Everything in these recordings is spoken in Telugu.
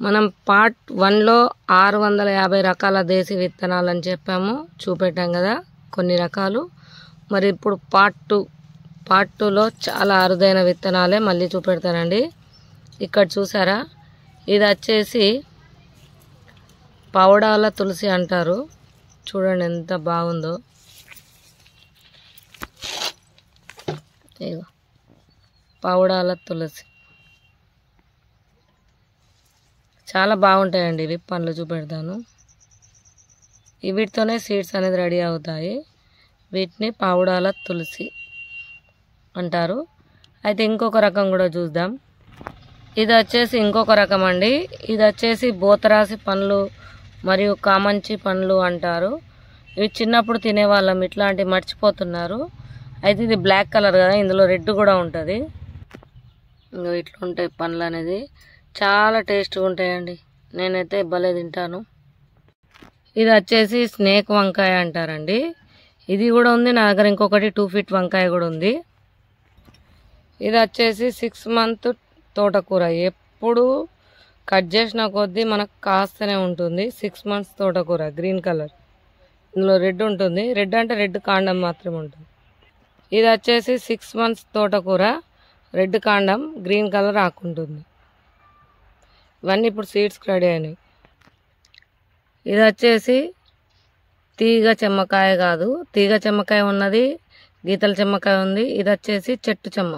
మనం పార్ట్ 1లో 650 రకాల దేశీ విత్తనాలు అని చెప్పాము, చూపెట్టాం కదా కొన్ని రకాలు. మరి ఇప్పుడు పార్ట్ 2లో చాలా అరుదైన విత్తనాలే మళ్ళీ చూపెడతానండి. ఇక్కడ చూసారా, ఇది వచ్చేసి పౌడాల తులసి అంటారు. చూడండి ఎంత బాగుందో. ఇగో పౌడాల తులసి చాలా బాగుంటాయండి. ఇవి పండ్లు చూపెడతాను. వీటితోనే సీడ్స్ అనేది రెడీ అవుతాయి. వీటిని పౌడాల తులసి అంటారు. అయితే ఇంకొక రకం కూడా చూద్దాం. ఇది వచ్చేసి ఇంకొక రకం అండి. ఇది వచ్చేసి బోతరాసి పండ్లు మరియు కామంచి పండ్లు అంటారు. ఇవి చిన్నప్పుడు తినేవాళ్ళం, ఇట్లాంటివి మర్చిపోతున్నారు. అయితే ఇది బ్లాక్ కలర్ కదా, ఇందులో రెడ్ కూడా ఉంటుంది. ఇట్లా ఉంటాయి పండ్లు అనేది, చాలా టేస్ట్గా ఉంటాయండి. నేనైతే భలే తింటాను. ఇది వచ్చేసి స్నేక్ వంకాయ అంటారండి. ఇది కూడా ఉంది నా దగ్గర. ఇంకొకటి 2 ఫీట్ వంకాయ కూడా ఉంది. ఇది వచ్చేసి 6 మంత్ తోటకూర. ఎప్పుడు కట్ చేసిన కొద్దీ మనకు కాస్తూనే ఉంటుంది. 6 మంత్స్ తోటకూర, గ్రీన్ కలర్. ఇందులో రెడ్ ఉంటుంది. రెడ్ అంటే రెడ్ కాండం మాత్రమే ఉంటుంది. ఇది వచ్చేసి 6 మంత్స్ తోటకూర, రెడ్ కాండం, గ్రీన్ కలర్ ఆకుంటుంది. ఇవన్నీ ఇప్పుడు సీడ్స్ రెడీ అయినాయి. ఇది వచ్చేసి తీగ చెమ్మకాయ కాదు, తీగ చెమ్మకాయ ఉన్నది, గీతల చెమ్మకాయ ఉంది. ఇది వచ్చేసి చెట్టు చెమ్మ,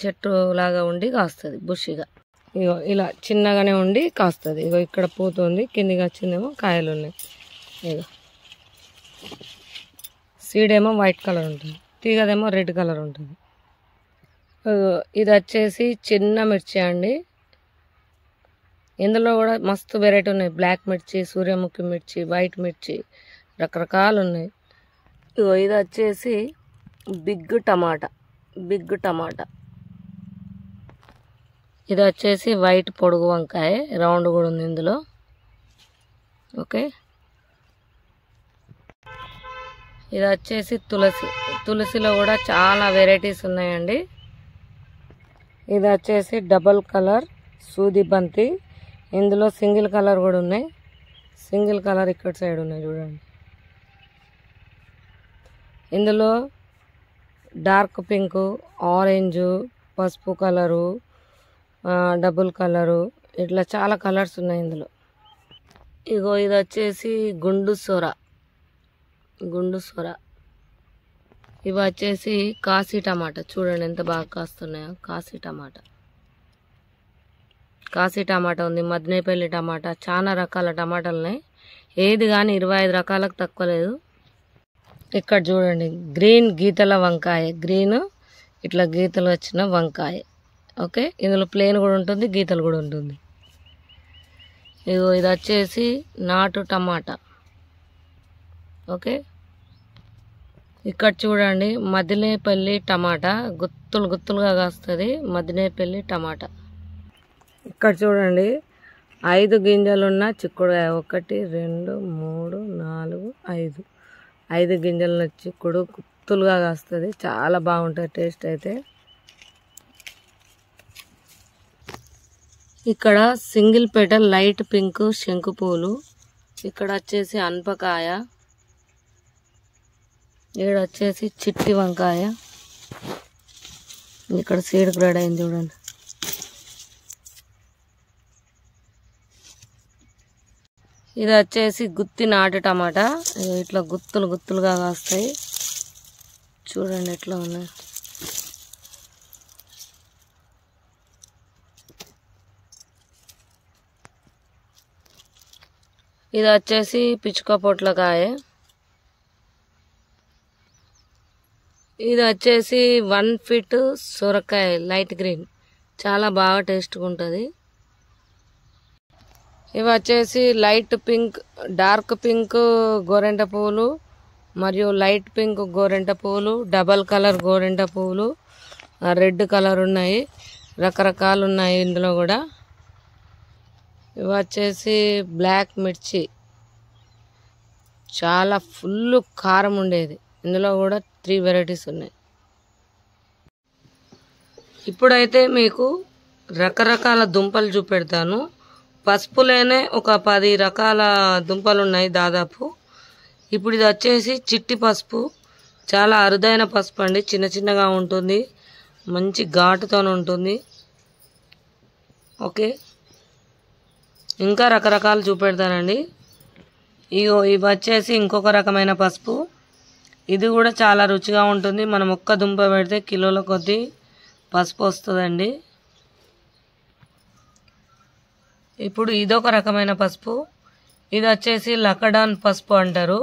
చెట్టు లాగా ఉండి కాస్తుంది బుషిగా. ఇగో ఇలా చిన్నగానే ఉండి కాస్తుంది. ఇగో ఇక్కడ పోతుంది, కిందికి వచ్చిందేమో కాయలు ఉన్నాయి. ఇగో సీడ్ ఏమో వైట్ కలర్ ఉంటుంది, తీగదేమో రెడ్ కలర్ ఉంటుంది. ఇది వచ్చేసి చిన్న మిర్చి అండి. ఇందులో కూడా మస్తు వెరైటీ ఉన్నాయి. బ్లాక్ మిర్చి, సూర్యముఖి మిర్చి, వైట్ మిర్చి, రకరకాలు ఉన్నాయి. ఇగో ఇది వచ్చేసి బిగ్ టమాటా. ఇది వచ్చేసి వైట్ పొడుగు వంకాయ, రౌండ్ కూడా ఉంది ఇందులో. ఓకే, ఇది వచ్చేసి తులసిలో కూడా చాలా వెరైటీస్ ఉన్నాయండి. ఇది వచ్చేసి డబల్ కలర్ సూది బంతి. ఇందులో సింగిల్ కలర్ కూడా ఉన్నాయి. సింగిల్ కలర్ ఇక్కడ సైడ్ ఉన్నాయి చూడండి. ఇందులో డార్క్ పింక్, ఆరెంజ్, పసుపు కలరు, డబుల్ కలరు, ఇట్లా చాలా కలర్స్ ఉన్నాయి ఇందులో. ఇగో ఇది వచ్చేసి గుండు సొర. ఇవి వచ్చేసి కాశీ టమాటా. చూడండి ఎంత బాగా కాస్తున్నాయో. కాశీ టమాటా ఉంది, మద్నేపల్లి టమాటా, చాలా రకాల టమాటాలు ఉన్నాయి. ఏది కానీ 25 రకాలకు తక్కువ లేదు. ఇక్కడ చూడండి గ్రీన్ గీతల వంకాయ, గ్రీన్ ఇట్లా గీతలు వచ్చిన వంకాయ. ఓకే, ఇందులో ప్లేన్ కూడా ఉంటుంది, గీతలు కూడా ఉంటుంది. ఇగో ఇది వచ్చేసి నాటు టమాటా. ఓకే, ఇక్కడ చూడండి మదినేపల్లి టమాటా, గుత్తులుగా కాస్తుంది మదినేపల్లి టమాటా. ఇక్కడ చూడండి 5 గింజలున్న చిక్కుడుకాయ. 1 2 3 4 5 5 గింజలున్న చిక్కుడు గుత్తులుగా కాస్తుంది. చాలా బాగుంటుంది టేస్ట్ అయితే. ఇక్కడ సింగిల్ పెటల్ లైట్ పింక్ శంకు పూలు. ఇక్కడ వచ్చేసి అనపకాయ. ఇక్కడ వచ్చేసి చిట్టి వంకాయ. ఇక్కడ సీడ్ రెడీ అయింది చూడండి. ఇది వచ్చేసి గుత్తి నాటు టమాటా. ఇట్లా గుత్తులుగా కాస్తాయి. చూడండి ఎట్లా ఉన్నాయి. ఇది వచ్చేసి పిచ్చుక పొట్లకాయ. ఇది వచ్చేసి 1 ఫీట్ సొరకాయ, లైట్ గ్రీన్, చాలా బాగా టేస్ట్గా ఉంటుంది. ఇవి వచ్చేసి లైట్ పింక్, డార్క్ పింక్ గోరెంట పువ్వులు మరియు లైట్ పింక్ గోరెంట పువ్వులు, డబల్ కలర్ గోరెంట పువ్వులు, రెడ్ కలర్ ఉన్నాయి. రకరకాలు ఉన్నాయి ఇందులో కూడా. ఇవి వచ్చేసి బ్లాక్ మిర్చి, చాలా ఫుల్ కారం ఉండేది. ఇందులో కూడా 3 వెరైటీస్ ఉన్నాయి. ఇప్పుడైతే మీకు రకరకాల దుంపలు చూపెడతాను. పసుపులోనే ఒక 10 రకాల దుంపలు ఉన్నాయి దాదాపు. ఇప్పుడు ఇది వచ్చేసి చిట్టి పసుపు, చాలా అరుదైన పసుపు అండి. చిన్న చిన్నగా ఉంటుంది, మంచి ఘాటుతో ఉంటుంది. ఓకే, ఇంకా రకరకాలు చూపెడతానండి. ఇవి వచ్చేసి ఇంకొక రకమైన పసుపు. ఇది కూడా చాలా రుచిగా ఉంటుంది. మనం ఒక్క దుంప పెడితే కిలోల కొద్దీ పసుపు వస్తుందండి. ఇప్పుడు ఇదొక రకమైన పసుపు. ఇది వచ్చేసి లకడాన్ పసుపు అంటారు.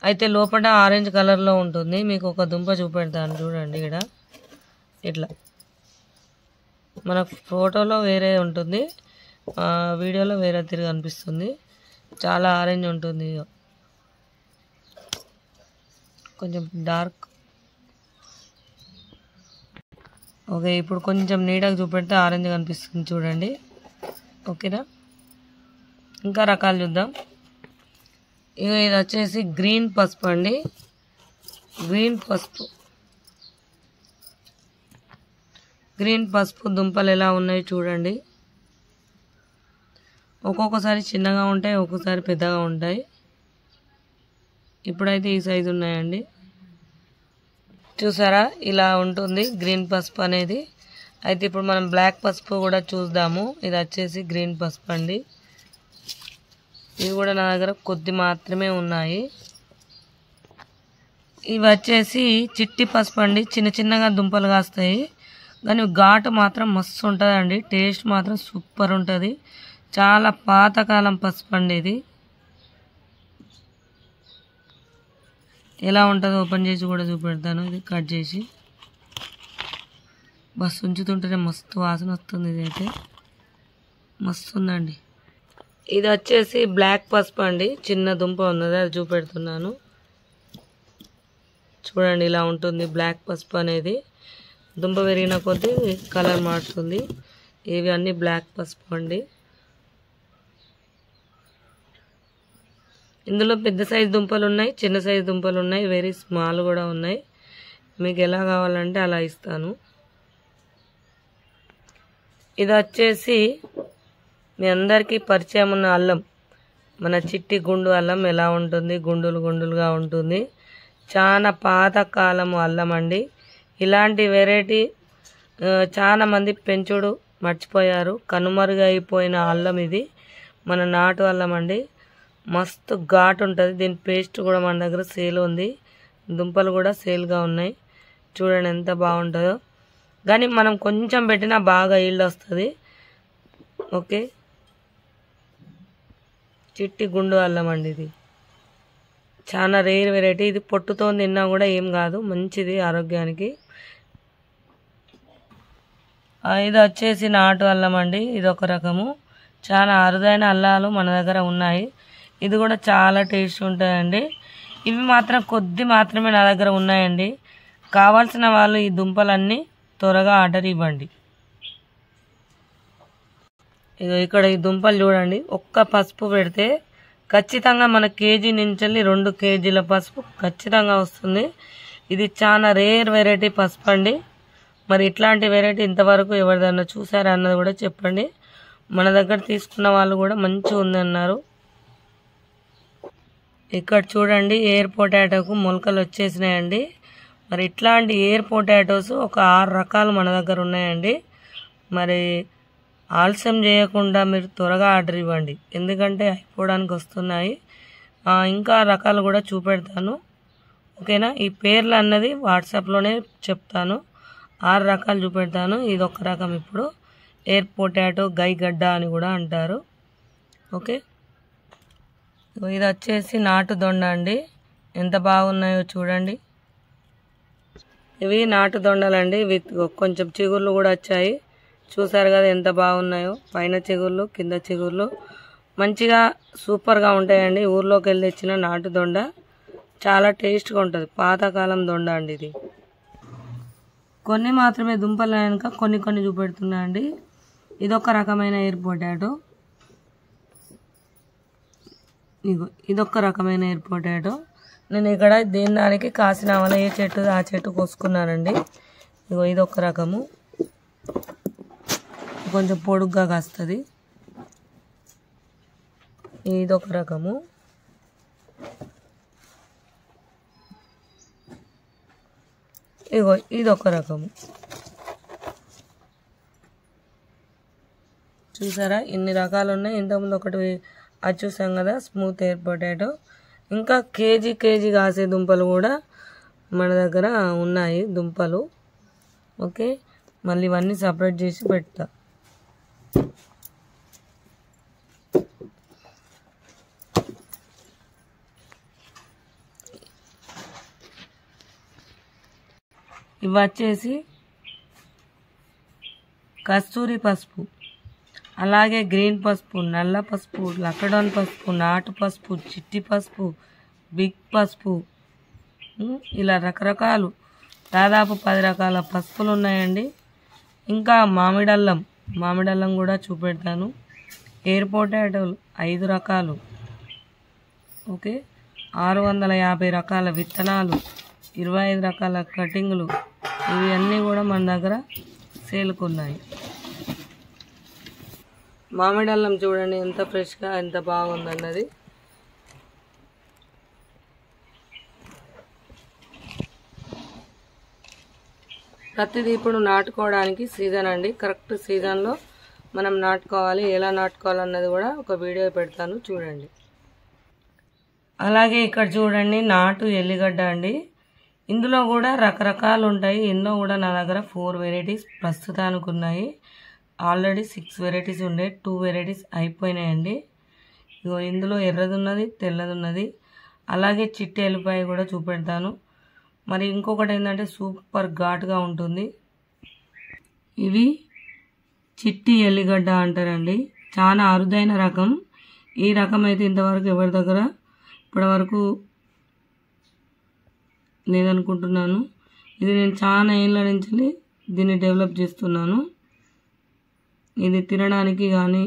అయితే లోపల ఆరెంజ్ కలర్లో ఉంటుంది. మీకు ఒక దుంప చూపెడతాను చూడండి. ఇక్కడ ఇట్లా మన ఫోటోలో వేరే ఉంటుంది, వీడియోలో వేరే తిరిగి అనిపిస్తుంది. చాలా ఆరెంజ్ ఉంటుంది, కొంచెం డార్క్. ఓకే, ఇప్పుడు కొంచెం నీడగా చూపెడితే ఆరెంజ్ కనిపిస్తుంది చూడండి. ఓకేనా, ఇంకా రకాలు చూద్దాం. ఇది వచ్చేసి గ్రీన్ పసుపు అండి. గ్రీన్ పసుపు దుంపలు ఎలా ఉన్నాయి చూడండి. ఒక్కొక్కసారి చిన్నగా ఉంటాయి, ఒక్కొక్కసారి పెద్దగా ఉంటాయి. ఇప్పుడైతే ఈ సైజు ఉన్నాయండి. చూసారా, ఇలా ఉంటుంది గ్రీన్ పసుపు అనేది. అయితే ఇప్పుడు మనం బ్లాక్ పసుపు కూడా చూద్దాము. ఇది వచ్చేసి గ్రీన్ పసుపు అండి. ఇవి కూడా నా దగ్గర కొద్ది మాత్రమే ఉన్నాయి. ఇవి వచ్చేసి చిట్టి పసుపు అండి. చిన్న చిన్నగా దుంపలు కాస్తాయి, కానీ ఘాటు మాత్రం మస్తు ఉంటుందండి. టేస్ట్ మాత్రం సూపర్ ఉంటుంది. చాలా పాతకాలం పసుపు అండి. ఇది ఎలా ఉంటుందో ఓపెన్ చేసి కూడా చూపెడతాను. ఇది కట్ చేసి బస్ ఉంచుతుంటేనే మస్తు వాసన వస్తుంది. ఇదైతే మస్తు ఉందండి. ఇది వచ్చేసి బ్లాక్ పసుపు అండి. చిన్న దుంప ఉన్నది, అది చూపెడుతున్నాను చూడండి. ఇలా ఉంటుంది బ్లాక్ పసుపు అనేది. దుంప పెరిగిన కొద్దీ కలర్ మారుతుంది. ఇవి అన్నీ బ్లాక్ పసుపు అండి. ఇందులో పెద్ద సైజు దుంపలు ఉన్నాయి, చిన్న సైజు దుంపలు ఉన్నాయి, వెరీ స్మాల్ కూడా ఉన్నాయి. మీకు ఎలా కావాలంటే అలా ఇస్తాను. ఇది వచ్చేసి మీ అందరికీ పరిచయం ఉన్న అల్లం, మన చిట్టి గుండు అల్లం ఎలా ఉంటుంది, గుండులు గుండులుగా ఉంటుంది. చాలా పాతకాలం అల్లం అండి. ఇలాంటి వెరైటీ చాలా మంది పెంచుడు మర్చిపోయారు. కనుమరుగైపోయిన అల్లం ఇది. మన నాటు అల్లం అండి. మస్తు ఘాటు ఉంటుంది. దీని పేస్ట్ కూడా మన దగ్గర సేల్ ఉంది. దుంపలు కూడా సేల్గా ఉన్నాయి. చూడండి ఎంత బాగుంటుందో. కానీ మనం కొంచెం పెట్టినా బాగా ఈల్డ్ వస్తుంది. ఓకే, చిట్టి గుండు అల్లం అండి. ఇది చాలా రేర్ వెరైటీ. ఇది పొట్టుతో తిన్నా కూడా ఏం కాదు, మంచిది ఆరోగ్యానికి. ఇది వచ్చేసి నాటు అల్లం అండి. ఇది ఒక రకము. చాలా అరుదైన అల్లాలు మన దగ్గర ఉన్నాయి. ఇది కూడా చాలా టేస్ట్ ఉంటాయండి. ఇవి మాత్రం కొద్ది మాత్రమే నా దగ్గర ఉన్నాయండి. కావాల్సిన వాళ్ళు ఈ దుంపలన్నీ త్వరగా ఆర్డర్ ఇవ్వండి. ఇక్కడ ఈ దుంపలు చూడండి. ఒక్క పసుపు పెడితే ఖచ్చితంగా మన కేజీ నుంచి 2 కేజీల పసుపు ఖచ్చితంగా వస్తుంది. ఇది చాలా రేర్ వెరైటీ పసుపు అండి. మరి ఇట్లాంటి వెరైటీ ఇంతవరకు ఎవరిదన్నా చూసారా అన్నది కూడా చెప్పండి. మన దగ్గర తీసుకున్న వాళ్ళు కూడా మంచిగా ఉందన్నారు. ఇక్కడ చూడండి, ఎయిర్ పొటాటోకు మొలకలు వచ్చేసినాయండి. మరి ఇట్లాంటి ఎయిర్ పొటాటోస్ ఒక 6 రకాలు మన దగ్గర ఉన్నాయండి. మరి ఆలస్యం చేయకుండా మీరు త్వరగా ఆర్డర్ ఇవ్వండి, ఎందుకంటే అయిపోవడానికి వస్తున్నాయి. ఇంకా రకాలు కూడా చూపెడతాను. ఓకేనా, ఈ పేర్లు అన్నది వాట్సాప్లోనే చెప్తాను. 6 రకాలు చూపెడతాను. ఇది ఒక రకం. ఇప్పుడు ఎయిర్ పొటాటో గైగడ్డ అని కూడా అంటారు. ఓకే, ఇది వచ్చేసి నాటు దొండ అండి. ఎంత బాగున్నాయో చూడండి. ఇవి నాటు దొండలండి. ఇవి కొంచెం చిగుర్లు కూడా వచ్చాయి. చూసారు కదా ఎంత బాగున్నాయో. పైన చిగుర్లు, కింద చిగుర్లు మంచిగా సూపర్గా ఉంటాయండి. ఊర్లోకి వెళ్ళి తెచ్చిన నాటు దొండ చాలా టేస్ట్గా ఉంటుంది. పాతకాలం దొండ అండి ఇది. కొన్ని మాత్రమే దుంపలు కనుక కొన్ని చూపెడుతున్నా అండి. ఇదొక రకమైన ఎయిర్ పొటాటో. ఇదొక రకమైన ఎయిర్ పొటాటో. నేను ఇక్కడ దానికి కాసిన వల్ల ఏ చెట్టు ఆ చెట్టు కోసుకున్నానండి. ఇదొక రకము. కొంచెం పొడుగ్గా కాస్తుంది. ఇదొక రకము. ఇగో ఇదొక రకము. చూసారా ఇన్ని రకాలు ఉన్నాయి. ఇంతకుముందు ఒకటి అది చూసాం కదా, స్మూత్ ఎయిర్ పొటాటో. ఇంకా కేజీ కాసే దుంపలు కూడా మన దగ్గర ఉన్నాయి దుంపలు. ఓకే, మళ్ళీ ఇవన్నీ సపరేట్ చేసి పెడతా. ఇవి వచ్చేసి కస్తూరి పసుపు, అలాగే గ్రీన్ పసుపు, నల్ల పసుపు, లక్కడోన్ పసుపు, నాటు పసుపు, చిట్టి పసుపు, బిగ్ పసుపు, ఇలా రకరకాలు దాదాపు 10 రకాల పసుపులు ఉన్నాయండి. ఇంకా మామిడల్లం కూడా చూపెడతాను. ఎయిర్ పొటాటోలు 5 రకాలు. ఓకే, 650 రకాల విత్తనాలు, 25 రకాల కటింగ్లు, ఇవి అన్నీ కూడా మన దగ్గర సేల్కున్నాయి. మామిడల్లం చూడండి ఎంత ఫ్రెష్గా ఎంత బాగుందన్నది. ప్రతిదీ ఇప్పుడు నాటుకోవడానికి సీజన్ అండి. కరెక్ట్ సీజన్లో మనం నాటుకోవాలి. ఎలా నాటుకోవాలన్నది కూడా ఒక వీడియో పెడతాను, చూడండి. అలాగే ఇక్కడ చూడండి నాటు ఎల్లిగడ్డ అండి. ఇందులో కూడా రకరకాలు ఉంటాయి. ఇందులో కూడా నా దగ్గర 4 వెరైటీస్ ప్రస్తుతానికి ఉన్నాయి. ఆల్రెడీ 6 వెరైటీస్ ఉండే, 2 వెరైటీస్ అయిపోయినాయండి. ఇగో ఇందులో ఎర్రది ఉన్నది, తెల్లది ఉన్నది. అలాగే చిట్టి ఎల్లిపాయ కూడా చూపెడతాను. మరి ఇంకొకటి ఏంటంటే సూపర్ ఘాటుగా ఉంటుంది. ఇవి చిట్టి ఎల్లిగడ్డ అంటారండి. చాలా అరుదైన రకం. ఈ రకం అయితే ఇంతవరకు ఎవరి దగ్గర ఇప్పటివరకు లేదనుకుంటున్నాను. ఇది నేను చాలా ఏళ్ళ నుంచి దీన్ని డెవలప్ చేస్తున్నాను. ఇది తినడానికి కానీ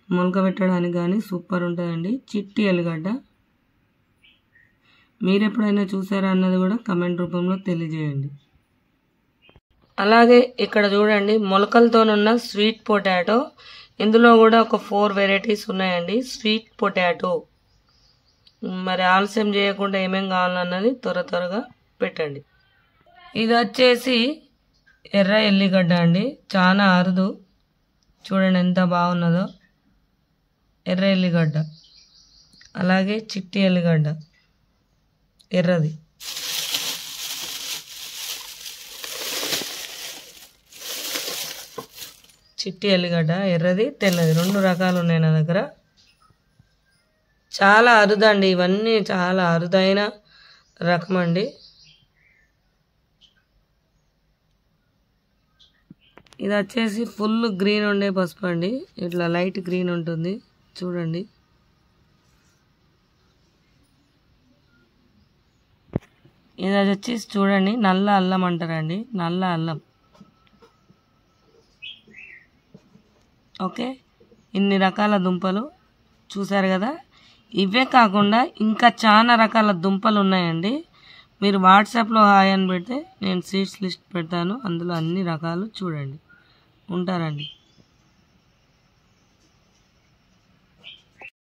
మొలక పెట్టడానికి కానీ సూపర్ ఉంటుందండి. చిట్టి ఎల్లిగడ్డ మీరు ఎప్పుడైనా చూసారా అన్నది కూడా కమెంట్ రూపంలో తెలియజేయండి. అలాగే ఇక్కడ చూడండి మొలకలతోనున్న స్వీట్ పొటాటో. ఇందులో కూడా ఒక 4 వెరైటీస్ ఉన్నాయండి స్వీట్ పొటాటో. మరి ఆలస్యం చేయకుండా ఏమేం కావాలన్నది త్వరగా పెట్టండి. ఇది వచ్చేసి ఎర్ర ఎల్లిగడ్డ అండి. చాలా అరుదు, చూడండి ఎంత బాగున్నదో ఎర్ర ఎల్లిగడ్డ. అలాగే చిట్టి ఎల్లిగడ్డ ఎర్రది. చిట్టి ఎల్లిగడ్డ ఎర్రది, తెల్లది, 2 రకాలు ఉన్నాయి నా దగ్గర. చాలా అరుదండి, ఇవన్నీ చాలా అరుదైన రకం అండి. ఇది వచ్చేసి ఫుల్ గ్రీన్ ఉండే పసుపు అండి. ఇట్లా లైట్ గ్రీన్ ఉంటుంది చూడండి. ఇది వచ్చేసి చూడండి నల్ల అల్లం అంటారండి, నల్ల అల్లం. ఓకే, ఇన్ని రకాల దుంపలు చూసారు కదా. ఇవే కాకుండా ఇంకా చాలా రకాల దుంపలు ఉన్నాయండి. మీరు వాట్సాప్లో హాయ్ అని పెడితే నేను సీడ్స్ లిస్ట్ పెడతాను. అందులో అన్ని రకాలు చూడండి. ఉంటారండి.